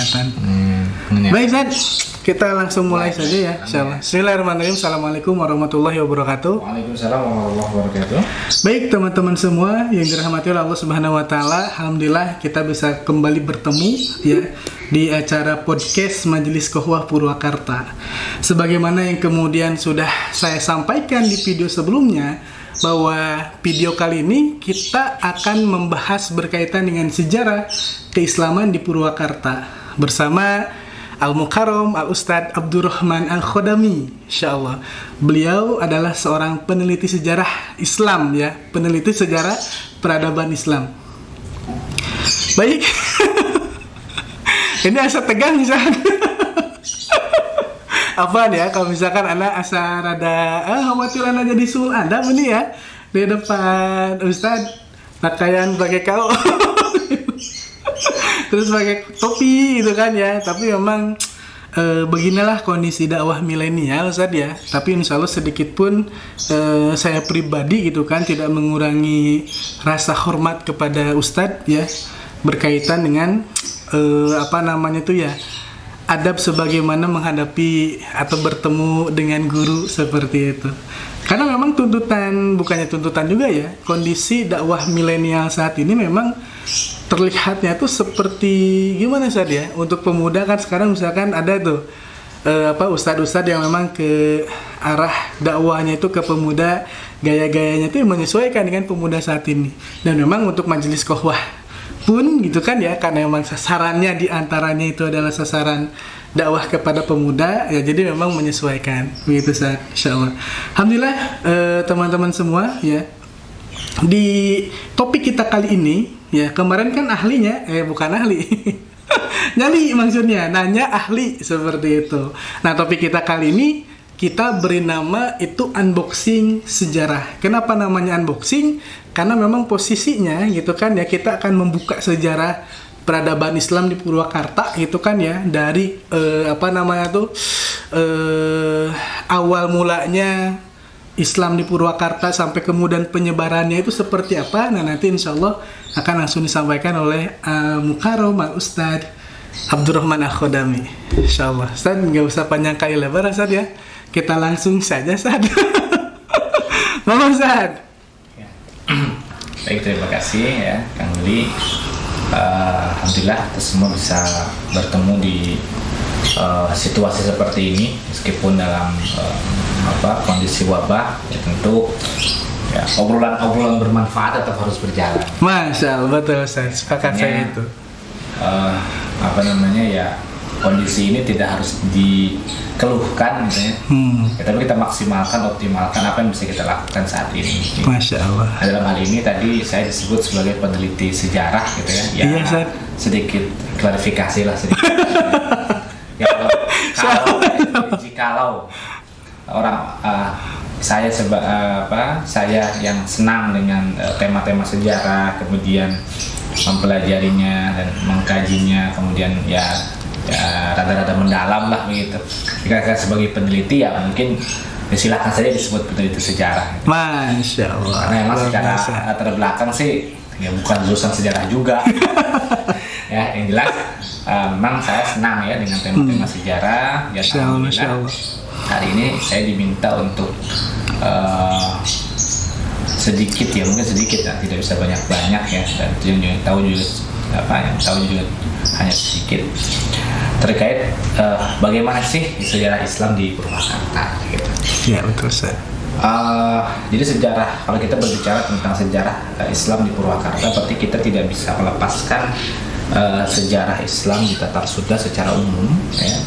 kesempatan. Baik Ustaz, kita langsung mulai saja ya insyaallah. Bismillahirrahmanirrahim. Assalamualaikum warahmatullahi wabarakatuh. Waalaikumsalam warahmatullahi wabarakatuh. Baik teman-teman semua yang dirahmati oleh Allah Subhanahu wa taala, alhamdulillah kita bisa kembali bertemu ya di acara podcast Majelis Qohwah Purwakarta. Sebagaimana yang kemudian sudah saya sampaikan di video sebelumnya, bahwa video kali ini kita akan membahas berkaitan dengan sejarah keislaman di Purwakarta bersama Al-Mukarram Al-Ustadz Abdurrahman Al-Khodami. Insyaallah beliau adalah seorang peneliti sejarah Islam ya, peneliti sejarah peradaban Islam. Baik. Ini asa tegang misalkan. Apa ya kalau misalkan anak asa rada khawatir anak jadi sul ada ini ya di depan Ustadz pakaian pakai kaos terus pakai topi gitu kan ya, tapi memang beginilah kondisi dakwah milenial Ustadz ya. Tapi insya Allah sedikit pun saya pribadi gitu kan tidak mengurangi rasa hormat kepada Ustadz ya, berkaitan dengan adab sebagaimana menghadapi atau bertemu dengan guru seperti itu. Karena memang bukannya tuntutan juga ya, kondisi dakwah milenial saat ini memang terlihatnya tuh seperti gimana Ustaz ya, untuk pemuda kan sekarang misalkan ada tuh ustadz-ustadz yang memang ke arah dakwahnya itu ke pemuda, gaya-gayanya itu menyesuaikan dengan pemuda saat ini. Dan memang untuk majelis qohwah pun gitu kan ya, karena memang sasarannya diantaranya itu adalah sasaran dakwah kepada pemuda ya, jadi memang menyesuaikan begitu Ustaz, insyaallah. Alhamdulillah teman-teman semua ya, di topik kita kali ini ya, kemarin kan ahlinya bukan ahli nyali maksudnya nanya ahli seperti itu. Nah topik kita kali ini kita beri nama itu unboxing sejarah. Kenapa namanya unboxing? Karena memang posisinya gitu kan ya, kita akan membuka sejarah peradaban Islam di Purwakarta gitu kan ya, dari awal mulanya Islam di Purwakarta sampai kemudian penyebarannya itu seperti apa. Nah nanti insya Allah akan langsung disampaikan oleh Mukarram Al-Ustadz Abdurrahman Al-Khodami. Insya Allah Ustadz nggak usah panjang kali lebar Ustadz ya, kita langsung saja Ustadz. Mama Ustadz. Baik, terima kasih ya Kang Budi. Alhamdulillah kita semua bisa bertemu di situasi seperti ini, meskipun dalam kondisi wabah ya, tentu ya, obrolan bermanfaat tetap harus berjalan. Masya Allah, betul Ustaz, sepakat saya itu. Kondisi ini tidak harus dikeluhkan misalnya, tapi kita optimalkan apa yang bisa kita lakukan saat ini. Masya Allah. Dalam hal ini tadi saya disebut sebagai peneliti sejarah gitu ya. Iya, Ustaz. Sedikit klarifikasi lah sedikit. Jikalau orang saya yang senang dengan tema-tema sejarah, kemudian mempelajarinya dan mengkajinya, kemudian rada-rada mendalam lah begitu. Jika sebagai peneliti ya mungkin silakan saja disebut peneliti sejarah. Gitu. Masya Allah. Karena memang secara latar belakang sih ya bukan jurusan sejarah juga. Ya yang jelas memang saya senang ya dengan tema-tema sejarah. Ya alhamdulillah hari ini saya diminta untuk sedikit ya, mungkin sedikit lah, tidak bisa banyak-banyak ya, dan yang tahu juga hanya sedikit terkait bagaimana sih sejarah Islam di Purwakarta gitu. Ya betul Ustaz. Jadi sejarah, kalau kita berbicara tentang sejarah Islam di Purwakarta, berarti kita tidak bisa melepaskan sejarah Islam di Tatar Sunda secara umum ya,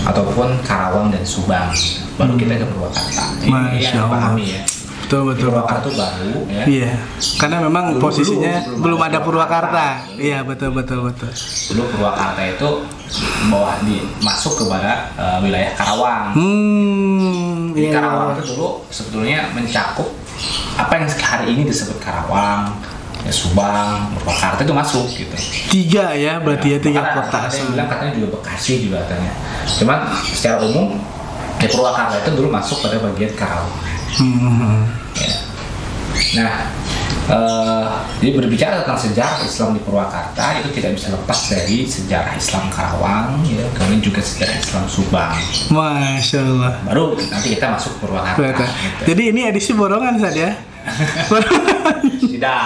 ataupun Karawang dan Subang, baru kita ke Purwakarta. Ini yang dipahami ya. Betul. Purwakarta itu baru ya. Iya. Karena memang posisinya belum ada Purwakarta. Iya, betul. Dulu Purwakarta itu masuk kepada wilayah Karawang. Di Karawang itu dulu sebetulnya mencakup apa yang hari ini disebut Karawang, ya Subang, Purwakarta itu masuk gitu. Tiga ya, berarti ya tiga kota. Ada yang bilang katanya juga Bekasi juga katanya. Cuman secara umum ya Purwakarta itu dulu masuk pada bagian Karawang. Ya. Nah, Jadi berbicara tentang sejarah Islam di Purwakarta itu tidak bisa lepas dari sejarah Islam Karawang, ya, kemudian juga sejarah Islam Subang. Masya Allah. Baru nanti kita masuk Purwakarta. Gitu. Jadi ini edisi borongan saja. Tidak.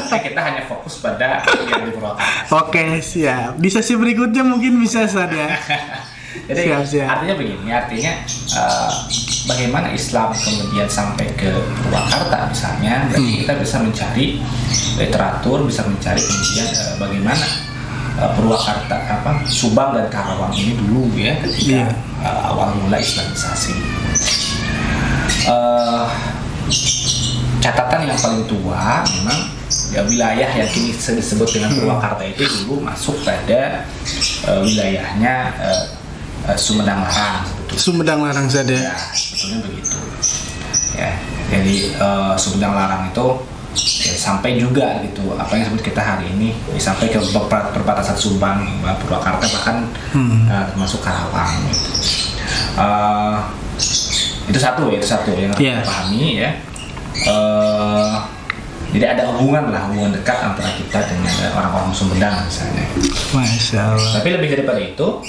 Kita hanya fokus pada yang di Purwakarta. Oke, siap. Di sesi berikutnya mungkin bisa saja. Jadi siap. artinya begini, bagaimana Islam kemudian sampai ke Purwakarta misalnya, berarti kita bisa mencari literatur, bisa mencari kemudian bagaimana Purwakarta, Subang dan Karawang ini dulu ya ketika awal mula Islamisasi. Catatan yang paling tua memang ya wilayah yang kini disebut dengan Purwakarta itu dulu masuk pada wilayahnya Sumedang Larang. Sumedang Larang saja. Ya, sebetulnya begitu. Ya, jadi Sumedang Larang itu ya, sampai juga gitu apa yang disebut kita hari ini sampai ke perbatasan Subang, Purwakarta bahkan termasuk Karawang. Gitu. Itu satu yang harus kita pahami ya. Jadi ada hubungan dekat antara kita dengan orang-orang Sumedang misalnya. Masya Allah. Tapi lebih daripada itu,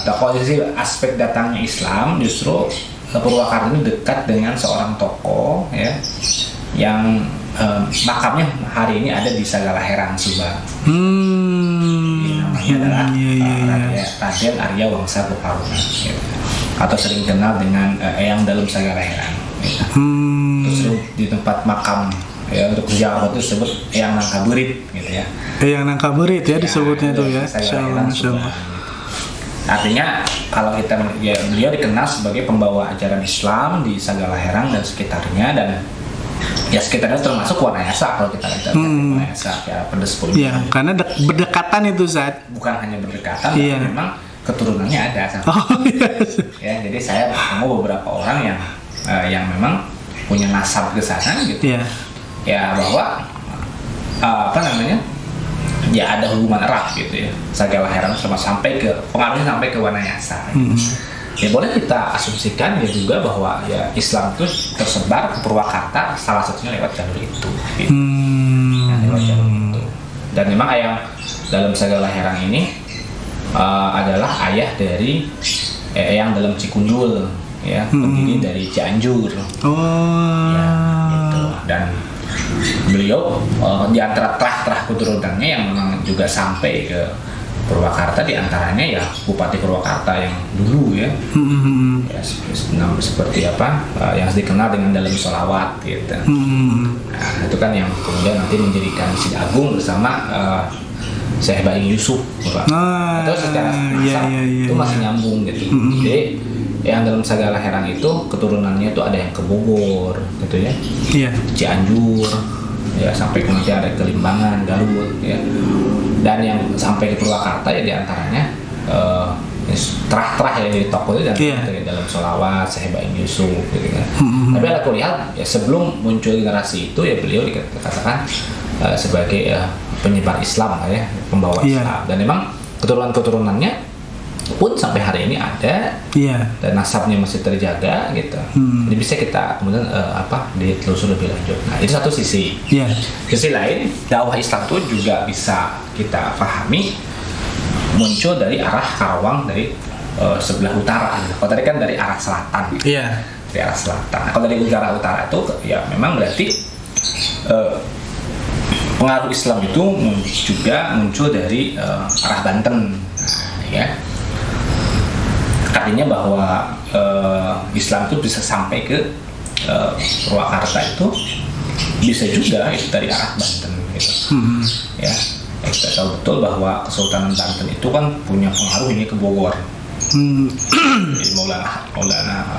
kalau dari aspek datangnya Islam justru Purwakarta ini dekat dengan seorang tokoh ya yang makamnya hari ini ada di Sagalaherang Subang. Namanya adalah Raden Arya Wangsa Peparuna, gitu. Atau sering kenal dengan Eyang Dalem Sagalaherang. Gitu. Terus di tempat makam ya untuk Jawa itu disebut Eyang Nangkaburit gitu ya. Eyang Nangkaburit ya disebutnya tuh ya. Insyaallah. Artinya kalau kita beliau dikenal sebagai pembawa ajaran Islam di Sagalaherang dan sekitarnya, dan ya sekitarnya termasuk Wanayasa kalau kita lihat Wanayasa ya Pedes pun. Iya, karena berdekatan itu saat. Bukan hanya berdekatan, tapi memang keturunannya ada. Ya, jadi saya ketemu beberapa orang yang memang punya nasab ke sana gitu. Ya bahwa ya ada hubungan erat gitu ya. Sagalaherang sampai ke pengaruhnya sampai ke Wanayasa. Ya boleh kita asumsikan ya juga bahwa ya Islam itu tersebar ke Purwakarta salah satunya lewat jalur itu. Gitu. Lewat jalur itu. Dan memang Eyang Dalem Sagalaherang ini adalah ayah dari Eyang Dalem Cikundul ya, pendiri dari Cianjur. Ya, gitu. Dan beliau di antara terah keturunannya yang memang juga sampai ke Purwakarta, di antaranya ya Bupati Purwakarta yang dulu ya, ya seperti yang dikenal dengan Dalem Sholawat gitu. Nah, itu kan yang kemudian nanti menjadikan Masjid Agung bersama Syekh Baing Yusuf, atau secara itu masih nyambung gitu. Jadi yang dalam Sagalaherang itu keturunannya itu ada yang ke Bogor gitu ya, Cianjur ya, sampai kemudian ada ke Limbangan, Garut ya, dan yang sampai di Purwakarta ya diantaranya terah-terah ya di toko itu dan dalam Sholawat, Syekh Baing Yusuf gitu kan. Tapi ala kuliah ya sebelum muncul generasi itu ya beliau dikatakan sebagai penyebar Islam ya, pembawa Islam, dan memang keturunannya pun sampai hari ini ada, dan nasabnya masih terjaga gitu. Jadi bisa kita kemudian ditelusuri lebih lanjut. Nah itu satu sisi. Sisi lain, dakwah Islam itu juga bisa kita pahami muncul dari arah Karawang dari sebelah utara. Kalau tadi kan dari arah selatan. Dari arah selatan. Nah, kalau dari utara itu ya memang berarti pengaruh Islam itu juga muncul dari arah Banten, ya. Artinya bahwa Islam itu bisa sampai ke Purwakarta itu bisa juga itu dari arah Banten, gitu. Ya, kita tahu betul bahwa Kesultanan Banten itu kan punya pengaruh ini ke Bogor. Jadi Maulana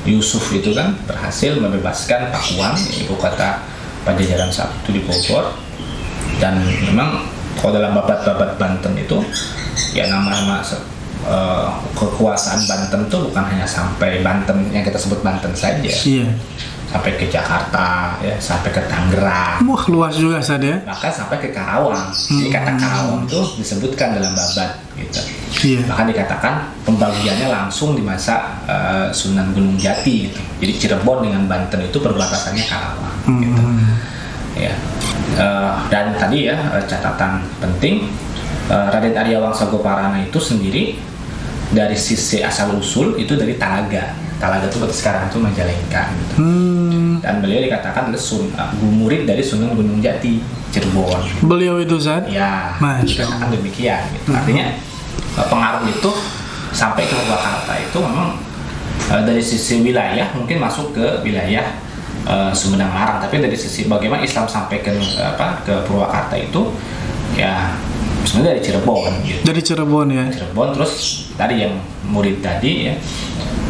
Yusuf itu kan berhasil membebaskan Pakuan, ibu kota Pajajaran saat itu di Bogor, dan memang kalau dalam babat-babat Banten itu ya nama-nama kekuasaan Banten itu bukan hanya sampai Banten yang kita sebut Banten saja, sampai ke Jakarta, ya, sampai ke Tangerang, Wah, luas juga Ustaz ya. bahkan sampai ke Karawang. Jadi kata Karawang itu disebutkan dalam babat gitu. Iya. Bahkan dikatakan pembagiannya langsung di masa Sunan Gunung Jati gitu. Jadi Cirebon dengan Banten itu perbatasannya Karawang gitu. Ya. Dan tadi ya catatan penting, Raden Arya Wangsa Goparana itu sendiri dari sisi asal usul itu dari Talaga. Talaga itu berarti sekarang itu Majalengka gitu. Dan beliau dikatakan adalah murid dari Sunan Gunung Jati, Cirebon. Beliau itu Ustaz? Ya, Masya dikatakan demikian gitu. Artinya pengaruh itu sampai ke Purwakarta itu memang dari sisi wilayah mungkin masuk ke wilayah Sumedang Larang, tapi dari sisi bagaimana Islam sampai ke Purwakarta itu ya sebenarnya dari Cirebon gitu. Dari Cirebon ya. Cirebon, terus tadi yang murid tadi ya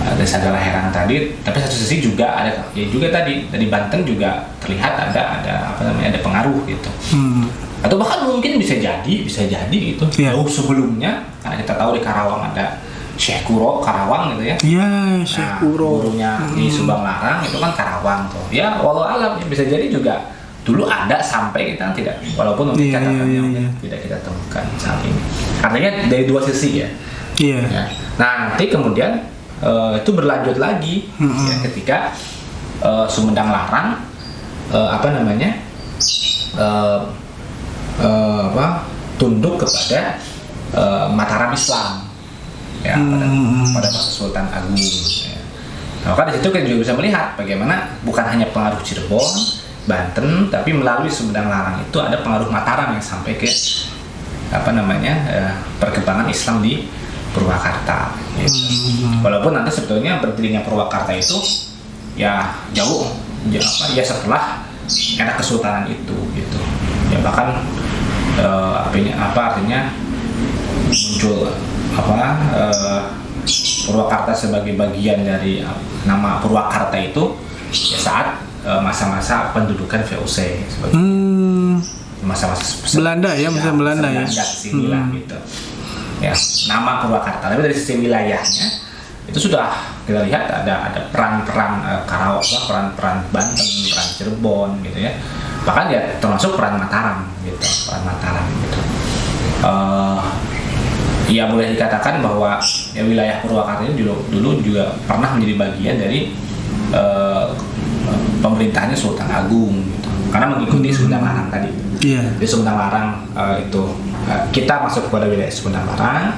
dari Sagala Herang tadi, tapi satu sisi juga ada ya juga tadi dari Banten juga terlihat ada pengaruh gitu. Atau bahkan mungkin bisa jadi gitu. Iya. Jauh sebelumnya karena kita tahu di Karawang ada Syekh Kuro Karawang gitu ya. Iya, Syekh Kuro. Gurunya di Subang Larang itu kan Karawang tuh. Ya walau alam ya, bisa jadi juga dulu ada sampai kita tidak, walaupun mungkin catatannya tidak kita temukan saat ini. Artinya dari dua sisi ya. Iya. Ya. Nah nanti kemudian itu berlanjut lagi ya, ketika Sumedang Larang tunduk kepada Mataram Islam ya, pada masa Sultan Agung ya. Nah, maka di situ kita juga bisa melihat bagaimana bukan hanya pengaruh Cirebon, Banten, tapi melalui Sumedang Larang itu ada pengaruh Mataram yang sampai ke perkembangan Islam di Purwakarta gitu. Walaupun nanti sebetulnya berdirinya Purwakarta itu ya jauh ya setelah era kesultanan itu gitu ya, bahkan artinya muncul Purwakarta sebagai bagian dari nama Purwakarta itu ya saat masa-masa pendudukan VOC sebagai masa-masa Belanda ya, masa Belanda ya. Sinilah gitu. Ya, nama Purwakarta, tapi dari sisi wilayahnya itu sudah kita lihat ada peran-peran Karawang, peran-peran Banten, peran Cirebon gitu ya. Bahkan ya termasuk peran Mataram gitu, ya boleh dikatakan bahwa ya wilayah Purwakarta ini dulu juga pernah menjadi bagian dari pemerintahnya Sultan Agung gitu. Karena mengikuti Sumedang Larang tadi. Iya. Di Sumedang Larang itu kita masuk kepada wilayah Sumedang Larang,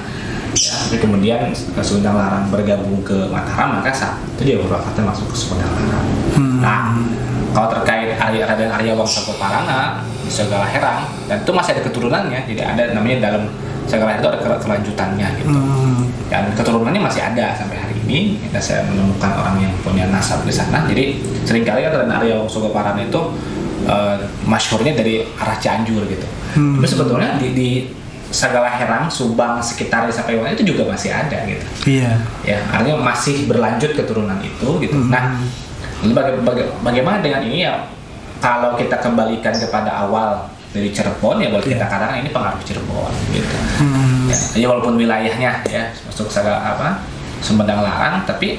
ya, tapi kemudian Sumedang Larang bergabung ke Mataram, maka saat itu dia Purwakarta masuk ke Sumedang Larang. Nah, kalau terkait Raden Arya Wangsa Goparana di Sagala Herang, dan itu masih ada keturunannya, jadi ada namanya dalam Sagala Herang itu ada kelanjutannya gitu. Dan keturunannya masih ada sampai hari ini. Saya menemukan orang yang punya nasab di sana. Jadi seringkali kan Raden Arya Wangsa Goparana itu masyhurnya dari arah Cianjur gitu. Tapi sebetulnya di Sagala Herang, Subang, sekitar sampai Wonogiri itu juga masih ada gitu. Iya. Ya, artinya masih berlanjut keturunan itu gitu. Nah, bagaimana dengan ini ya? Kalau kita kembalikan kepada awal dari Cirebon ya, boleh kita katakan ini pengaruh Cirebon gitu. Ya, walaupun wilayahnya ya masuk Sumedang Larang, tapi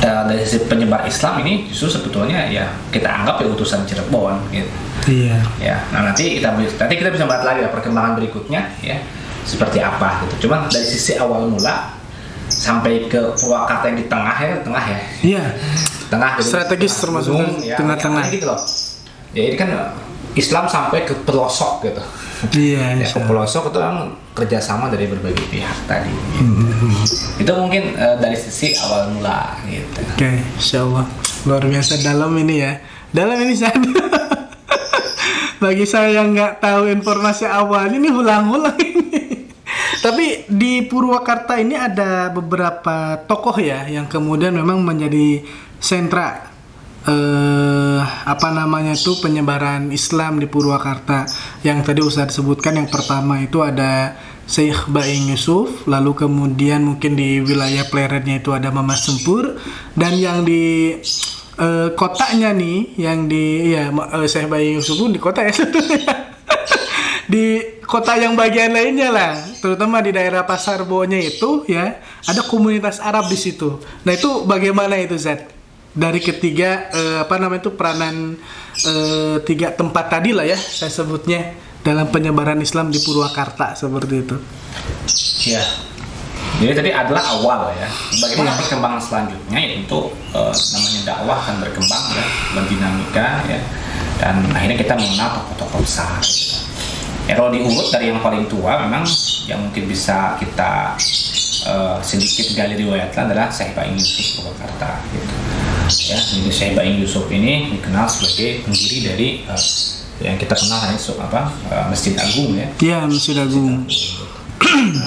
dari sisi penyebar Islam ini justru sebetulnya ya kita anggap ya utusan Cirebon gitu. Iya. Ya, nah nanti kita bisa bahas lagi ya perkembangan berikutnya ya seperti apa gitu. Cuma dari sisi awal mula sampai ke Purwakarta yang di tengah ya. Iya. Tengah strategis termasuk ya, tengah-tengah gitu loh. Ya ini kan Islam sampai ke pelosok gitu. Iya. Ya, ke pelosok itu kan kerjasama dari berbagai pihak tadi. Gitu. Itu mungkin dari sisi awal mula gitu. Oke, insyaallah luar biasa dalam ini ya. Dalam ini saya. Bagi saya yang nggak tahu informasi awalnya ini ulang-ulang ini. Tapi di Purwakarta ini ada beberapa tokoh ya yang kemudian memang menjadi sentra penyebaran Islam di Purwakarta. Yang tadi Ustaz sebutkan, yang pertama itu ada Syekh Baing Yusuf, lalu kemudian mungkin di wilayah Pleretnya itu ada Mama Sempur, dan yang di kotanya nih, yang di Syekh Baing Yusuf pun di kota ya. Di kota yang bagian lainnya lah, terutama di daerah Pasar Bonya itu ya, ada komunitas Arab di situ. Nah itu bagaimana itu Zat? dari ketiga peranan tiga tempat tadi lah ya saya sebutnya dalam penyebaran Islam di Purwakarta seperti itu. Ya. Jadi tadi adalah awal ya. Bagaimana perkembangan selanjutnya yaitu namanya dakwah akan berkembang ya, berdinamika ya. Dan akhirnya kita mengenal tokoh-tokoh besar. Gitu. Ya, kalau diurut dari yang paling tua memang yang mungkin bisa kita sedikit gali riwayatnya adalah Syekh Baing Yusuf Purwakarta gitu. Ya, jadi Syekh Baing Yusuf ini dikenal sebagai pendiri dari yang kita kenal Masjid Agung ya. Iya, Masjid Agung.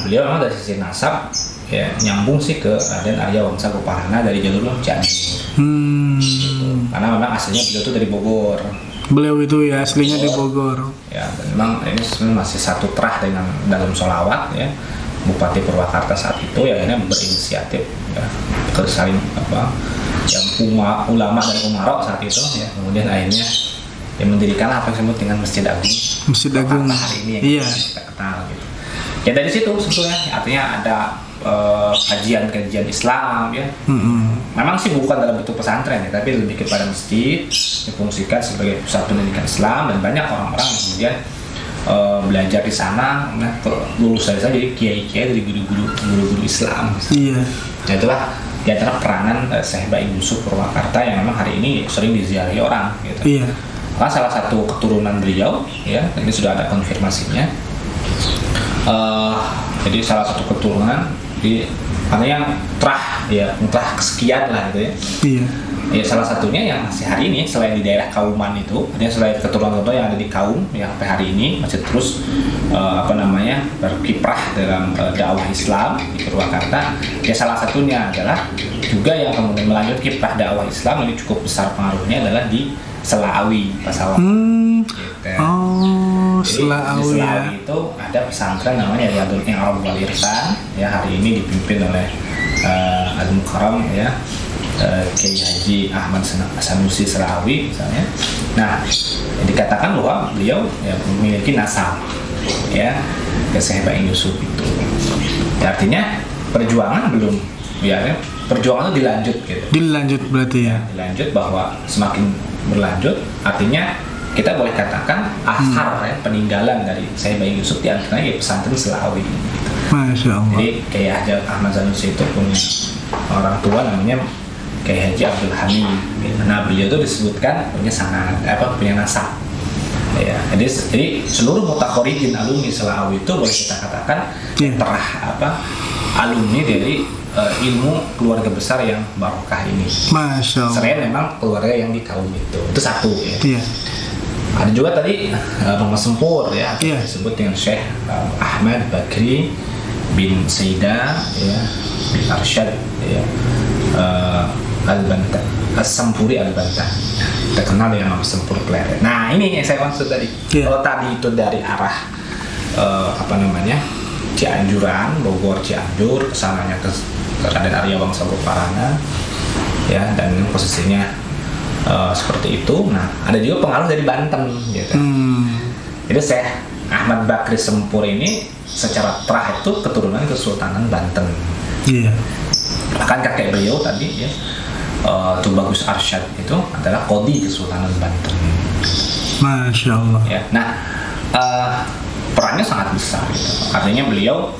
Beliau memang dari sisi nasab ya nyambung sih ke Raden Arya Wangsa Goparana dari jalur Cianjur. Gitu. Karena memang aslinya beliau itu dari Bogor. Beliau itu ya aslinya di Bogor. Ya, dan memang ini sebenarnya masih satu terah dengan dalam sholawat ya. Bupati Purwakarta saat itu ya akhirnya berinisiatif ya saling yang ulama dan umarok saat itu ya, kemudian akhirnya yang mendirikan apa yang disebut dengan Masjid Agung. Masjid Agung hari ini yang kita kenal gitu. Ya dari situ sebetulnya artinya ada kajian-kajian Islam ya. Memang sih bukan dalam bentuk pesantren ya, tapi lebih kepada masjid difungsikan sebagai pusat pendidikan Islam dan banyak orang-orang yang kemudian belajar di sana, lulus dari sana jadi kiai-kiai dari guru-guru Islam. Iya. Nah, itulah di antara peranan Syekh Baing Yusuf Purwakarta yang memang hari ini sering diziarahi orang. Gitu. Iya. Karena salah satu keturunan beliau, ya ini sudah ada konfirmasinya. Jadi salah satu keturunan di mana yang terah kesekian lah gitu ya. Iya. Ya, salah satunya yang masih hari ini selain di daerah Kauman itu, artinya selain keturunan yang ada di Kaum yang sampai hari ini masih terus berkiprah dalam dakwah Islam di Purwakarta. Ya salah satunya adalah juga yang kemudian melanjut kiprah dakwah Islam ini cukup besar pengaruhnya adalah di Selaawi Pasawahan. Gitu. Oh, Selaawi di ya. Selaawi itu ada pesantren namanya Riyadul I'rab wal Irfan ya, hari ini dipimpin oleh Al-Mukarram ya. Kiai Haji Ahmad Sanusi Selaawi misalnya. Nah, dikatakan bahwa beliau ya, memiliki nasab ya ke Syekh Baing Yusuf itu. Ya, artinya perjuangan belum ya, perjuangan itu dilanjut gitu. Dilanjut berarti ya. Dilanjut bahwa semakin berlanjut artinya kita boleh katakan asar ya, peninggalan dari Syekh Baing Yusuf di antaranya ya pesantren Selaawi gitu. Masya Allah. Jadi Kiai Haji Ahmad Sanusi itu punya orang tua namanya Kiai Haji Abdul Hamid. Nah, beliau itu disebutkan punya nasab. Ya, jadi seluruh mutakhorijin alumni Selaawi itu boleh kita katakan terah alumni dari ilmu keluarga besar yang barokah ini. Masya Allah. Selain memang keluarga yang di Kaum itu satu ya. Iya. Ada juga tadi Mama Sempur ya, disebut dengan Syekh Ahmad Bakri bin Saida ya, bin Arsyad ya. Al-Bantah, As-Sampuri Al-Bantah, terkenal dengan nama Sempur Pleret. Nah, ini yang saya maksud tadi. Kalau tadi itu dari arah Cianjuran, Bogor, Cianjur, kesananya ke Raden Arya Wangsa Goparana, ya, dan posisinya seperti itu. Nah, ada juga pengaruh dari Banten, gitu. Jadi Syekh Ahmad Bakri Sempur ini secara terah itu keturunan Kesultanan Banten. Iya. Bahkan kakek beliau tadi ya. Tubagus Arsyad itu adalah Qadi Kesultanan Banten. Masya Allah. Ya, nah perannya sangat besar. Gitu. Artinya beliau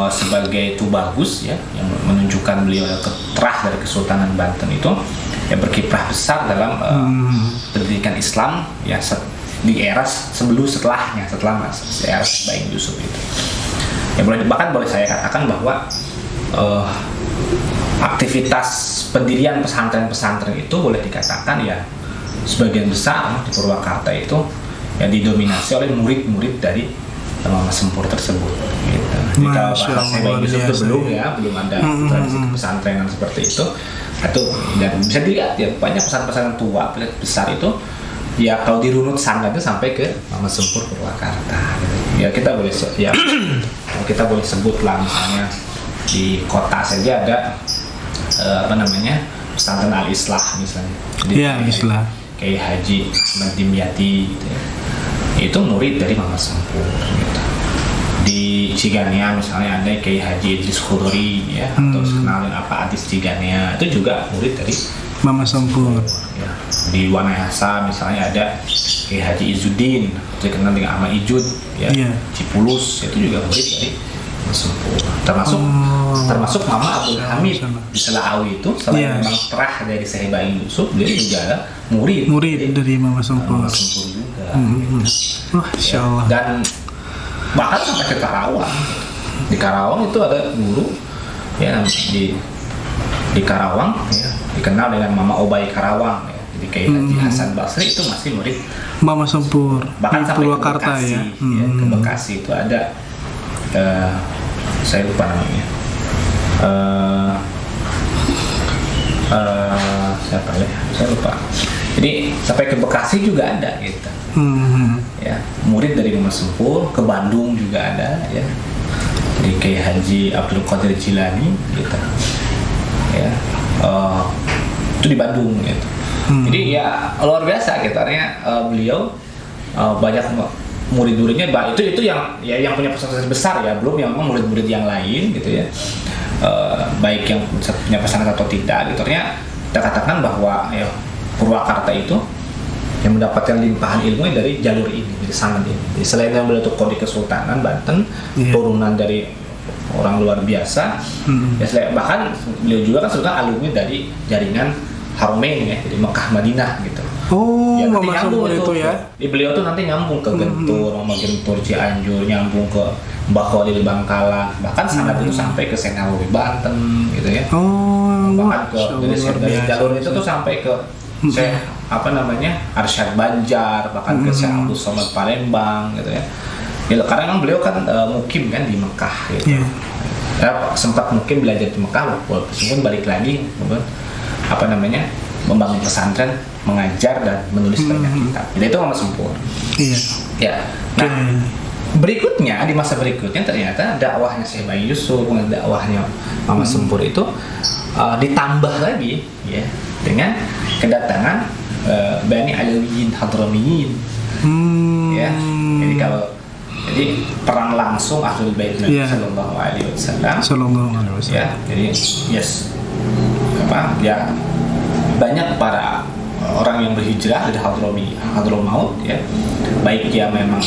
sebagai Tubagus ya, yang menunjukkan beliau terah dari Kesultanan Banten itu, yang berkiprah besar dalam pendidikan Islam ya di era setelah era Baing Yusuf itu. Ya bahkan boleh saya katakan bahwa aktivitas pendirian pesantren-pesantren itu boleh dikatakan ya sebagian besar di Purwakarta itu yang didominasi oleh murid-murid dari Mama Sempur tersebut. Gitu. Jadi kalau bahasa Baing Yusuf itu belum ada tradisi pesantrenan seperti itu. Itu dan bisa dilihat ya banyak pesantren tua besar itu ya kalau dirunut sana itu sampai ke Mama Sempur Purwakarta. Gitu. Ya kita boleh sebutlah misalnya di kota saja ada pesantren Al-Islah misalnya. Iya, Islah. Kiai Haji Ahmad Dimyati gitu ya. Itu murid dari Mama Sempur gitu. Di Ciganea misalnya ada Kiai Haji Idris Khudori ya, atau dikenal dengan Adis Ciganea, itu juga murid dari Mama Sempur. Ya. Di Wanayasa misalnya ada Kiai Haji Izzuddin, dikenal dengan Ama Ijud, ya. Iya. Cipulus itu juga murid dari Mama Sempur. Termasuk Mama Abdul Hamid di Selaawi itu, selain memang terah dari Syekh Ibrahim Yusuf, dia juga ada murid dari Mama Sempur. Mama Sempur juga. Wah, Insya Allah. Dan bahkan sampai ke Karawang. Di Karawang itu ada guru ya di Karawang ya, dikenal dengan Mama Obay Karawang ya. Jadi kayak Haji Hasan Basri itu masih murid Mama Sempur bahkan di sampai Purwakarta ke Bekasi, ya. Ya, ke Bekasi itu ada saya lupa namanya siapa ya, saya lupa. Jadi sampai ke Bekasi juga ada gitu. Ya, murid dari Mama Sempur ke Bandung juga ada ya. Di Kiai Haji Abdul Qadir Jilani gitu. Ya, itu di Bandung gitu. Jadi ya luar biasa gitu, artinya beliau banyak murid-muridnya, itu yang punya pesantren besar ya, belum yang murid-murid yang lain gitu ya, baik yang punya pesantren atau tidak gitu. Artinya kita katakan bahwa ya, Purwakarta itu yang mendapatkan limpahan ilmu dari jalur ini, dari sanad ini. Jadi, selain yang beliau Qadi Kesultanan Banten, turunan dari orang luar biasa, ya, bahkan beliau juga kan sudah alumni dari jaringan Haromain ya, jadi Mekah Madinah gitu. Oh, ya, Mama Sempur itu ya. Beliau tuh nanti nyambung ke Gentur, Mama Gentur Cianjur, nyambung ke Mbah Khalil Bangkalan, bahkan sanad itu sampai ke Senawi Banten gitu ya. Bahkan dari jalur itu tuh sampai ke Syekh Arsyad Banjar, bahkan ke Syekh Abdul Somad Palembang gitu ya. Ya, karena memang beliau kan mukim kan di Mekah gitu. Ya, sempat mukim belajar di Mekah, walaupun balik lagi membangun pesantren, mengajar dan menulis banyak kitab. Jadi itu Mama Sempur. Iya. Ya. Nah, berikutnya di masa berikutnya ternyata dakwahnya Syekh Ibrahim Yusuf, dakwahnya Mama Sempur itu ditambah lagi ya dengan kedatangan Bani Alawiyin Hadramiyin. Ya. Jadi perang langsung Ahlul Bait Nabi Sallallahu Alaihi Wasallam. Ya, jadi ya banyak para orang yang berhijrah dari Hadramaut ya, baik dia memang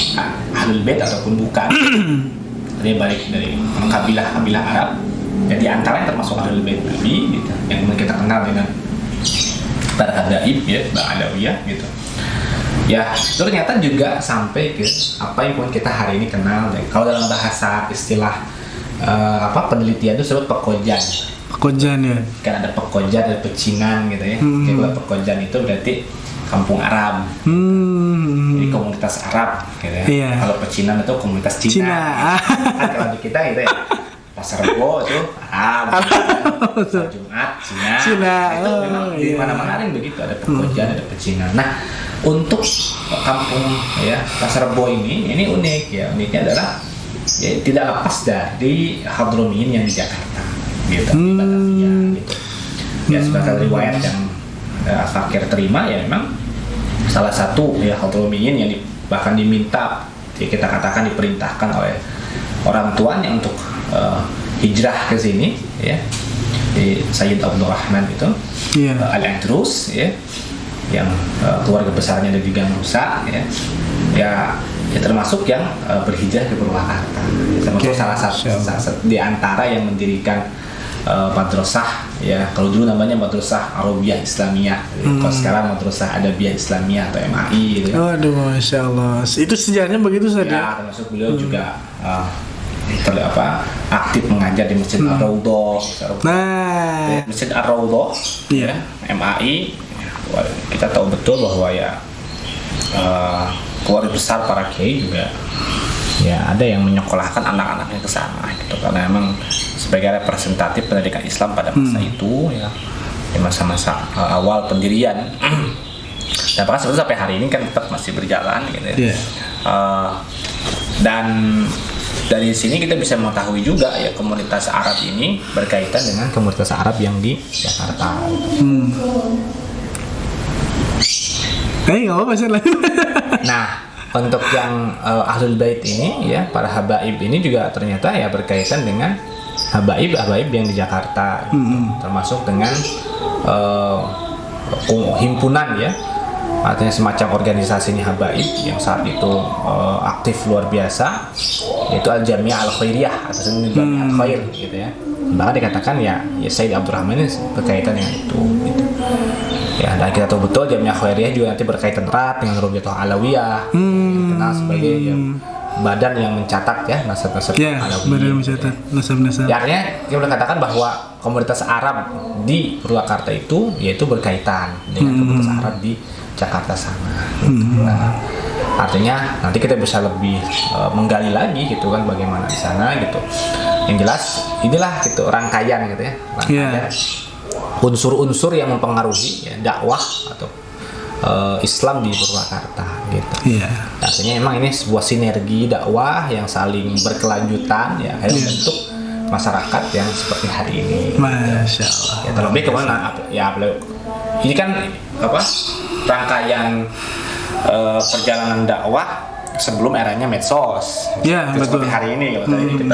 Ahlul Bait ataupun bukan. Dia balik dari kabilah Arab. Ya, di antara yang termasuk Ahlul Bait Nabi gitu, yang kita kenal dengan para habaib ya, Ba'alawiyah gitu. Ya, ternyata juga sampai ke apa yang pun kita hari ini kenal. Kalau dalam bahasa istilah penelitian itu disebut pekojan. Pekojan ya. Kan ada pekojan, ada pecinan gitu ya. Jadi kalau pekojan itu berarti kampung Arab. Jadi komunitas Arab gitu ya. Iya. Kalau pecinan itu komunitas Cina. Kan kalau di kita gitu ya. Pasar Rebo itu Arab. Pasar Jumat Cina. Itu memang di mana-mana yang begitu, ada pekojan, ada pecinan. Nah, untuk kampung ya Pasar Rebo ini unik ya. Uniknya adalah ya, tidak lepas dari Hadramiyin yang di Jakarta gitu, di Batavia gitu. Ya, sebagai riwayat yang Fakir terima ya, memang salah satu ya Hadramiyin yang bahkan diminta, ya, kita katakan diperintahkan oleh orang tuanya untuk hijrah ke sini ya, di Sayyid Abdurrahman itu Al-Andrus ya, yang keluarga besarnya ada di Gang Rusa ya termasuk yang berhijrah ke Purwakarta, termasuk salah satu di antara yang mendirikan madrasah ya, kalau dulu namanya Madrasah Arabiyah Islamiyah, kalau sekarang Madrasah Adabiyah Islamiyah atau MAI gitu. Aduh, Masya Allah, itu sejarahnya begitu saja. Ya, termasuk beliau juga aktif mengajar di Masjid Ar-Raudhah. Nah, Masjid Ar-Raudhah ya, MAI. Kita tahu betul bahwa ya keluarga besar para kiai juga ya ada yang menyekolahkan anak-anaknya ke sana gitu, karena memang sebagai representatif pendidikan Islam pada masa itu ya, di masa-masa awal pendirian. Dan bahkan sebetulnya sampai hari ini kan tetap masih berjalan gitu ya. Dan dari sini kita bisa mengetahui juga ya, komunitas Arab ini berkaitan dengan komunitas Arab yang di Jakarta. Nggak apa-apa sih. Nah, untuk yang Ahlul Bait ini ya, para habaib ini juga ternyata ya berkaitan dengan habaib yang di Jakarta, gitu. Termasuk dengan himpunan ya, artinya semacam organisasinya Habaib yang saat itu aktif luar biasa, yaitu Al-Jami'ah Al-Khairiyah atau Jami'ah Al-Khair gitu ya. Bahkan dikatakan ya Sayyid Abdurrahman ini berkaitan dengan itu gitu. Ya, dan kita tahu betul Jami'ah Khairiyah juga nanti berkaitan erat dengan Rabi'atul Alawiyah, dikenal sebagai badan yang mencatat ya nasab-nasab Alawi. Badan mencatat nasab-nasab. Ya, artinya kita boleh katakan bahwa komunitas Arab di Purwakarta itu yaitu berkaitan dengan komunitas Arab di Jakarta sana. Gitu. Nah, artinya nanti kita bisa lebih menggali lagi gitu kan bagaimana di sana gitu. Yang jelas inilah gitu rangkaian gitu ya. Rangkaian unsur-unsur yang mempengaruhi ya, dakwah atau Islam di Purwakarta gitu. Artinya emang ini sebuah sinergi dakwah yang saling berkelanjutan ya, membentuk masyarakat yang seperti hari ini. Masya Allah. Ya, terlebih kemana ya ini kan apa rangkaian perjalanan dakwah sebelum eranya medsos. Ya, betul. Seperti hari ini kalau ini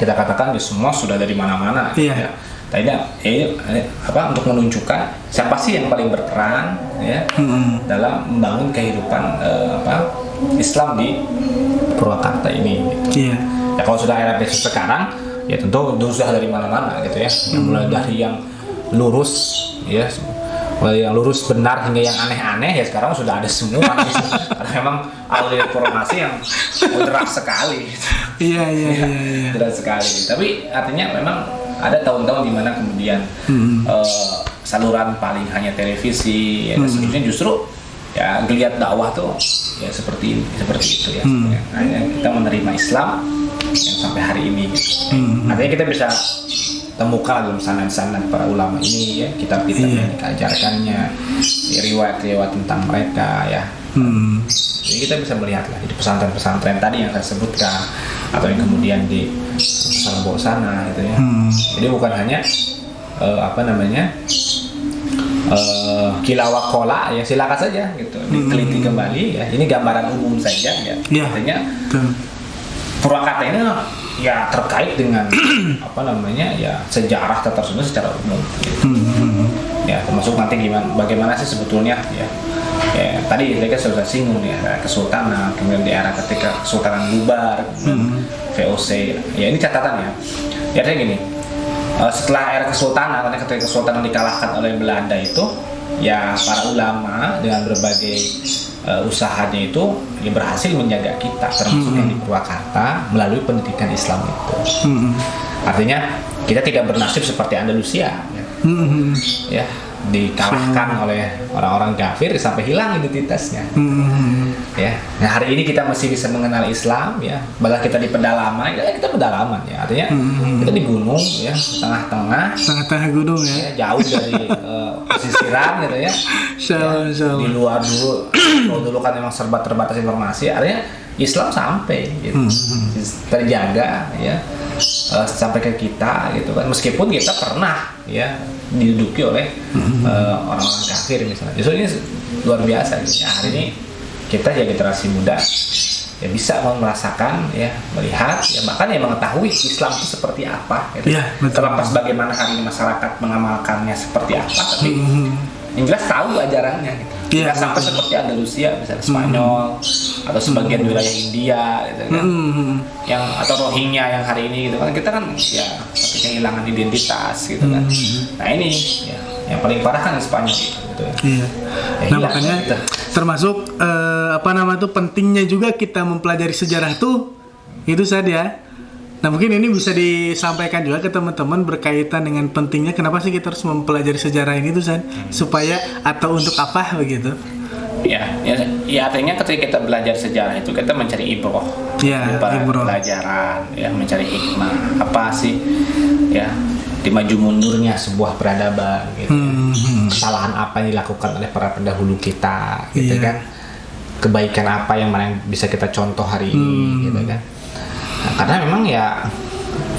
kita katakan di semua sudah dari mana-mana. Ya. Tidak, untuk menunjukkan siapa sih yang paling berperan ya dalam membangun kehidupan Islam di Purwakarta ini. Gitu. Ya kalau sudah era medsos sekarang, ya tentu sudah dari mana-mana gitu ya. Mulai dari yang lurus ya, mulai yang lurus benar hingga yang aneh-aneh ya sekarang sudah ada semua. Karena memang alur informasi yang deras sekali. Iya. Deras sekali. Tapi artinya memang ada tahun-tahun di mana kemudian saluran paling hanya televisi, ya, dan seterusnya justru ya geliat dakwah tuh ya seperti itu ya. Akhirnya kita menerima Islam yang sampai hari ini. Artinya kita bisa temukan dalam sanad-sanad para ulama ini ya, kitab-kitab yang diajarkannya, ya, riwayat-riwayat tentang mereka ya. Jadi kita bisa melihat lah di pesantren-pesantren tadi yang saya sebutkan atau yang kemudian di Sarbo sana gitu ya. Jadi bukan hanya kilawak kola ya, silakan saja gitu diteliti kembali ya. Ini gambaran umum saja ya. Artinya Purwakarta ini ya terkait dengan ya sejarah Tatar-Sunda secara umum gitu. Ya termasuk nanti bagaimana sih sebetulnya ya tadi mereka sudah singgung ya kesultanan, kemudian di era ketika kesultanan bubar, VOC ya ini catatan ya artinya gini, setelah era kesultanan, karena ketika kesultanan dikalahkan oleh Belanda itu ya para ulama dengan berbagai usahanya itu ya berhasil menjaga kita termasuk yang di Purwakarta melalui pendidikan Islam itu. Artinya kita tidak bernasib seperti Andalusia ya dikalahkan oleh orang-orang kafir sampai hilang identitasnya. Ya, nah hari ini kita masih bisa mengenal Islam ya, bahkan kita di pedalaman, ya kita pedalaman ya, artinya kita di gunung ya, tengah-tengah gunung ya, jauh dari pesisiran gitu ya. Di luar dulu, kalau dulu kan memang serba terbatas informasi, artinya Islam sampai gitu, terjaga ya. Sampai ke kita gitu kan, meskipun kita pernah ya diduduki oleh orang-orang kafir misalnya. Justru ini luar biasa gitu. Ya, hari ini kita ya generasi muda ya bisa merasakan ya, melihat ya, bahkan ya mengetahui Islam itu seperti apa gitu. Terlepas bagaimana hari ini masyarakat mengamalkannya seperti apa, tapi yang jelas tahu ajarannya gitu. Tidak sampai seperti Andalusia misalnya Spanyol atau sebagian wilayah India gitu kan. Yang atau Rohingya yang hari ini gitu kan, kita kan ya tapi kehilangan identitas gitu kan. Nah ini ya yang paling parah kan Spanyol gitu. Ya, nah makanya gitu. Termasuk pentingnya juga kita mempelajari sejarah itu saja. Nah mungkin ini bisa disampaikan juga ke teman-teman berkaitan dengan pentingnya kenapa sih kita harus mempelajari sejarah ini tuh San, supaya atau untuk apa begitu? Ya artinya ketika kita belajar sejarah itu kita mencari ibroh, pelajaran, ya mencari hikmah apa sih ya di maju mundurnya sebuah peradaban gitu. Kesalahan apa yang dilakukan oleh para pendahulu kita gitu kan, kebaikan apa yang bisa kita contoh hari ini gitu kan. Nah, karena memang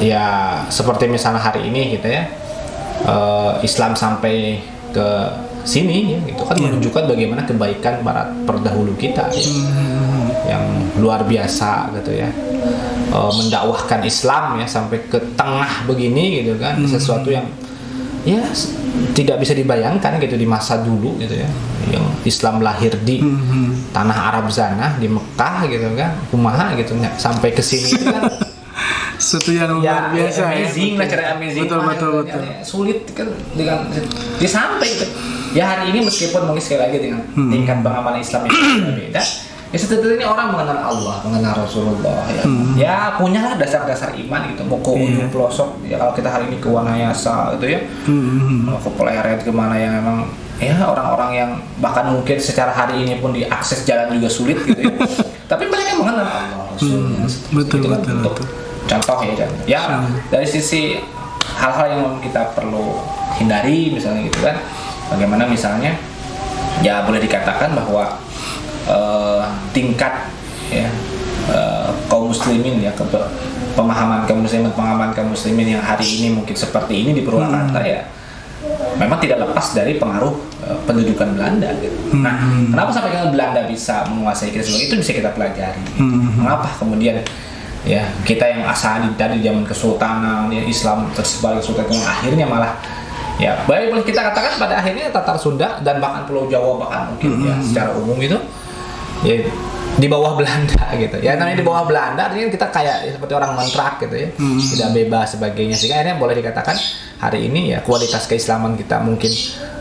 ya seperti misalnya hari ini gitu ya, Islam sampai ke sini ya, itu kan menunjukkan bagaimana kebaikan para pendahulu kita ya, yang luar biasa gitu ya, mendakwahkan Islam ya sampai ke tengah begini gitu kan, sesuatu yang ya tidak bisa dibayangkan gitu di masa dulu gitu ya, yang Islam lahir di tanah Arab sana, di Mekah gitu kan, kumaha gitu sampai ke sini itu kan sesuatu yang luar biasa amazing lah, cara amazing betul. Sulit kan dengan sampai gitu. Ya hari ini meskipun mungkin sekali lagi dengan tingkat pengamalan Islam yang berbeda, ya setidaknya orang mengenal Allah, mengenal Rasulullah ya. Ya punyalah dasar-dasar iman gitu. Mau ke ujung pelosok ya, kalau kita hari ini ke Wanayasa gitu ya, mau ke Pleret kemana yang memang ya orang-orang yang bahkan mungkin secara hari ini pun diakses jalan juga sulit gitu ya. Tapi mereka mengenal Allah, Rasulnya. Betul. Contoh ya, dari sisi hal-hal yang kita perlu hindari misalnya gitu kan, bagaimana misalnya ya boleh dikatakan bahwa tingkat ya kaum muslimin ya, pemahaman kaum muslimin yang hari ini mungkin seperti ini di Purwakarta ya memang tidak lepas dari pengaruh pendudukan Belanda gitu. Nah, kenapa sampai dengan Belanda bisa menguasai kita sebagai itu bisa kita pelajari. Mengapa kemudian ya kita yang asal dari zaman kesultanan ya, Islam tersebar ke Sultan, akhirnya malah ya boleh kita katakan pada akhirnya Tatar Sunda dan bahkan Pulau Jawa bahkan mungkin ya secara umum itu ya di bawah Belanda gitu ya. Namanya di bawah Belanda artinya kita kayak ya, seperti orang mantrak gitu ya, tidak bebas sebagainya, sehingga akhirnya boleh dikatakan hari ini ya kualitas keislaman kita mungkin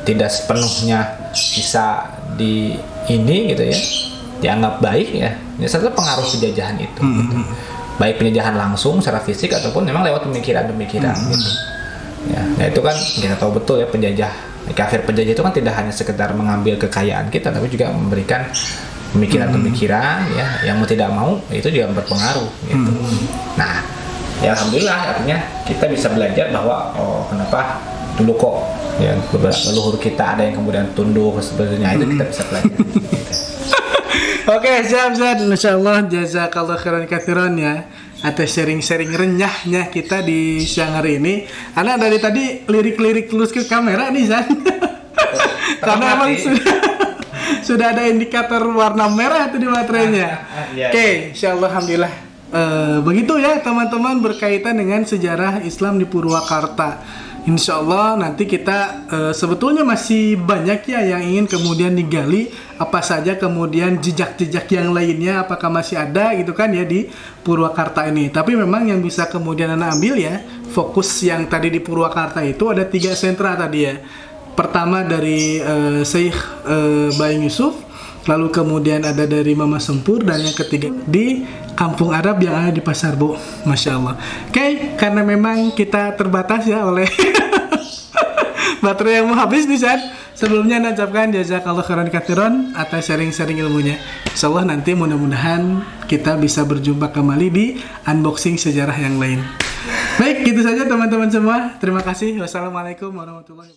tidak sepenuhnya bisa di ini gitu ya dianggap baik ya setelah pengaruh penjajahan itu gitu. Baik penjajahan langsung secara fisik ataupun memang lewat pemikiran gitu. Ya, nah itu kan kita tahu betul ya, kafir penjajah itu kan tidak hanya sekedar mengambil kekayaan kita, tapi juga memberikan pemikiran-pemikiran ya yang mau tidak mau itu juga berpengaruh gitu. Nah, ya alhamdulillah artinya kita bisa belajar bahwa kenapa dulu kok ya beberapa leluhur kita ada yang kemudian tunduk sebetulnya, itu kita bisa pelajari. Gitu. Oke, siap. Insyaallah jazakallah khairan katsiran ya atas sharing-sharing renyahnya kita di siang hari ini. Karena dari tadi lirik-lirik terus ke kamera nih Zan. Karena emang sudah ada indikator warna merah itu di baterainya. Oke, insyaallah alhamdulillah. Begitu ya teman-teman berkaitan dengan sejarah Islam di Purwakarta. Insya Allah nanti kita sebetulnya masih banyak ya yang ingin kemudian digali, apa saja kemudian jejak-jejak yang lainnya apakah masih ada gitu kan ya di Purwakarta ini. Tapi memang yang bisa kemudian Anda ambil ya, fokus yang tadi di Purwakarta itu ada 3 sentra tadi ya. Pertama dari Syekh Baing Yusuf, lalu kemudian ada dari Mama Sempur, dan yang ketiga di Kampung Arab yang ada di Pasar Bo. Masya Allah. Oke, karena memang kita terbatas ya oleh baterai yang mau habis nih San. Sebelumnya ucapkan jazakallah khairan katsiran atas sharing-sharing ilmunya. Insyaallah nanti mudah-mudahan kita bisa berjumpa kembali di unboxing sejarah yang lain. Baik, gitu saja teman-teman semua. Terima kasih. Wassalamualaikum warahmatullahi wabarakatuh.